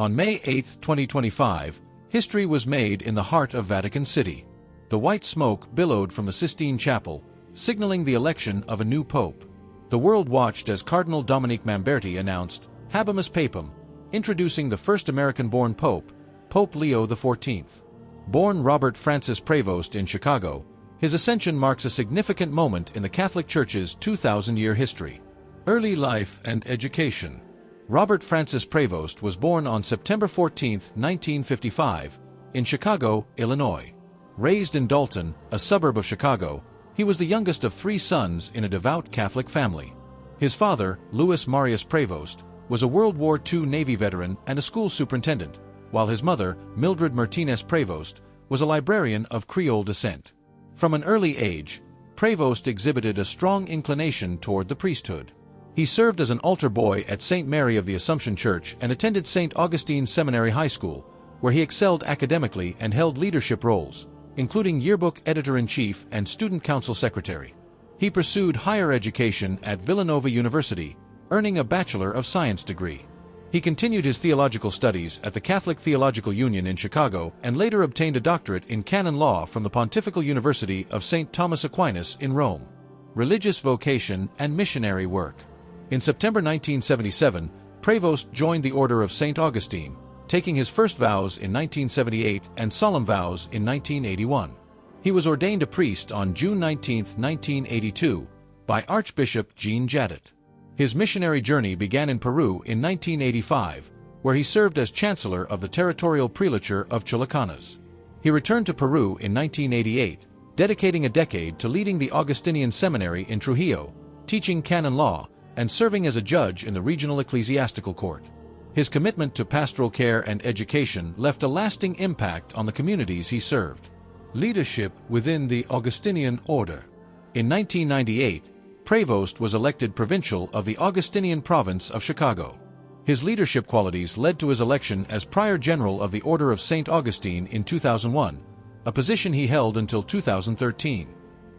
On May 8, 2025, history was made in the heart of Vatican City. The white smoke billowed from the Sistine Chapel, signaling the election of a new pope. The world watched as Cardinal Dominique Mamberti announced, Habemus Papam, introducing the first American-born pope, Pope Leo XIV. Born Robert Francis Prevost in Chicago, his ascension marks a significant moment in the Catholic Church's 2,000-year history. Early life and education. Robert Francis Prevost was born on September 14, 1955, in Chicago, Illinois. Raised in Dalton, a suburb of Chicago, he was the youngest of 3 sons in a devout Catholic family. His father, Louis Marius Prevost, was a World War II Navy veteran and a school superintendent, while his mother, Mildred Martinez Prevost, was a librarian of Creole descent. From an early age, Prevost exhibited a strong inclination toward the priesthood. He served as an altar boy at St. Mary of the Assumption Church and attended St. Augustine Seminary High School, where he excelled academically and held leadership roles, including yearbook editor-in-chief and student council secretary. He pursued higher education at Villanova University, earning a Bachelor of Science degree. He continued his theological studies at the Catholic Theological Union in Chicago and later obtained a doctorate in canon law from the Pontifical University of St. Thomas Aquinas in Rome. Religious vocation and missionary work. In September 1977, Prevost joined the Order of St. Augustine, taking his first vows in 1978 and solemn vows in 1981. He was ordained a priest on June 19, 1982, by Archbishop Jean Jadot. His missionary journey began in Peru in 1985, where he served as Chancellor of the Territorial Prelature of Chulucanas. He returned to Peru in 1988, dedicating a decade to leading the Augustinian Seminary in Trujillo, teaching canon law, and serving as a judge in the regional ecclesiastical court. His commitment to pastoral care and education left a lasting impact on the communities he served. Leadership within the Augustinian Order. In 1998, Prevost was elected provincial of the Augustinian province of Chicago. His leadership qualities led to his election as Prior General of the Order of St. Augustine in 2001, a position he held until 2013.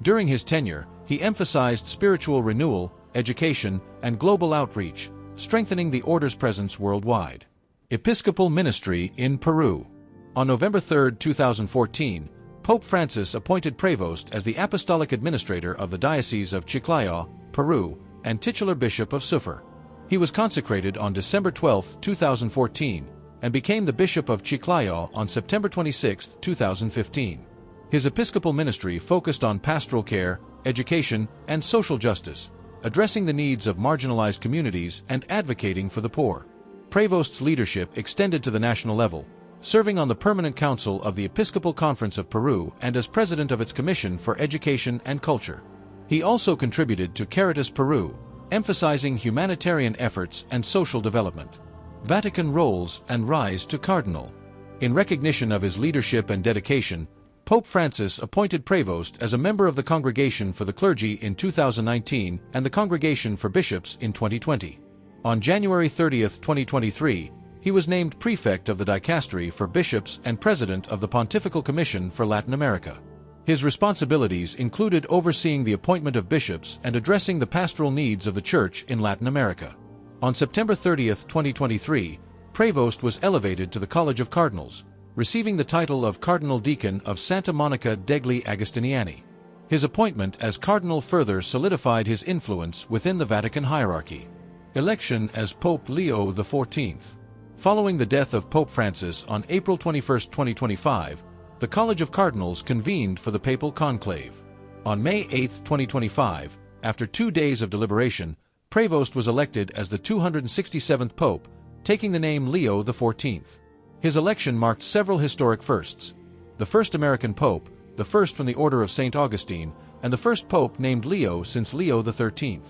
During his tenure, he emphasized spiritual renewal, education, and global outreach, strengthening the Order's presence worldwide. Episcopal ministry in Peru. On November 3, 2014, Pope Francis appointed Prevost as the Apostolic Administrator of the Diocese of Chiclayo, Peru, and titular Bishop of Sucre. He was consecrated on December 12, 2014, and became the Bishop of Chiclayo on September 26, 2015. His episcopal ministry focused on pastoral care, education, and social justice, addressing the needs of marginalized communities and advocating for the poor. Prevost's leadership extended to the national level, serving on the Permanent Council of the Episcopal Conference of Peru and as president of its Commission for Education and Culture. He also contributed to Caritas Peru, emphasizing humanitarian efforts and social development. Vatican roles and rise to cardinal. In recognition of his leadership and dedication, Pope Francis appointed Prevost as a member of the Congregation for the Clergy in 2019 and the Congregation for Bishops in 2020. On January 30, 2023, he was named Prefect of the Dicastery for Bishops and President of the Pontifical Commission for Latin America. His responsibilities included overseeing the appointment of bishops and addressing the pastoral needs of the Church in Latin America. On September 30, 2023, Prevost was elevated to the College of Cardinals, receiving the title of Cardinal Deacon of Santa Monica degli Agostiniani. His appointment as cardinal further solidified his influence within the Vatican hierarchy. Election as Pope Leo XIV. Following the death of Pope Francis on April 21, 2025, the College of Cardinals convened for the Papal Conclave. On May 8, 2025, after 2 days of deliberation, Prevost was elected as the 267th Pope, taking the name Leo XIV. His election marked several historic firsts: the first American Pope, the first from the Order of St. Augustine, and the first Pope named Leo since Leo XIII.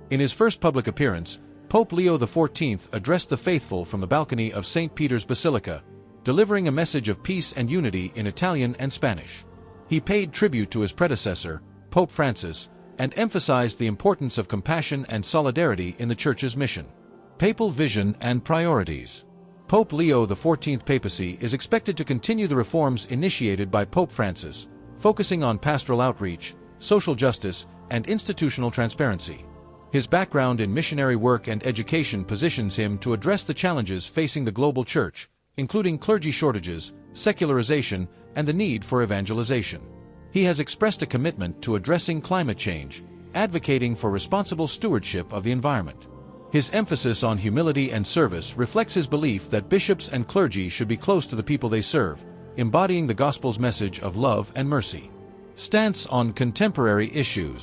In his first public appearance, Pope Leo XIV addressed the faithful from the balcony of St. Peter's Basilica, delivering a message of peace and unity in Italian and Spanish. He paid tribute to his predecessor, Pope Francis, and emphasized the importance of compassion and solidarity in the Church's mission. Papal vision and priorities. Pope Leo XIV papacy is expected to continue the reforms initiated by Pope Francis, focusing on pastoral outreach, social justice, and institutional transparency. His background in missionary work and education positions him to address the challenges facing the global church, including clergy shortages, secularization, and the need for evangelization. He has expressed a commitment to addressing climate change, advocating for responsible stewardship of the environment. His emphasis on humility and service reflects his belief that bishops and clergy should be close to the people they serve, embodying the gospel's message of love and mercy. Stance on contemporary issues.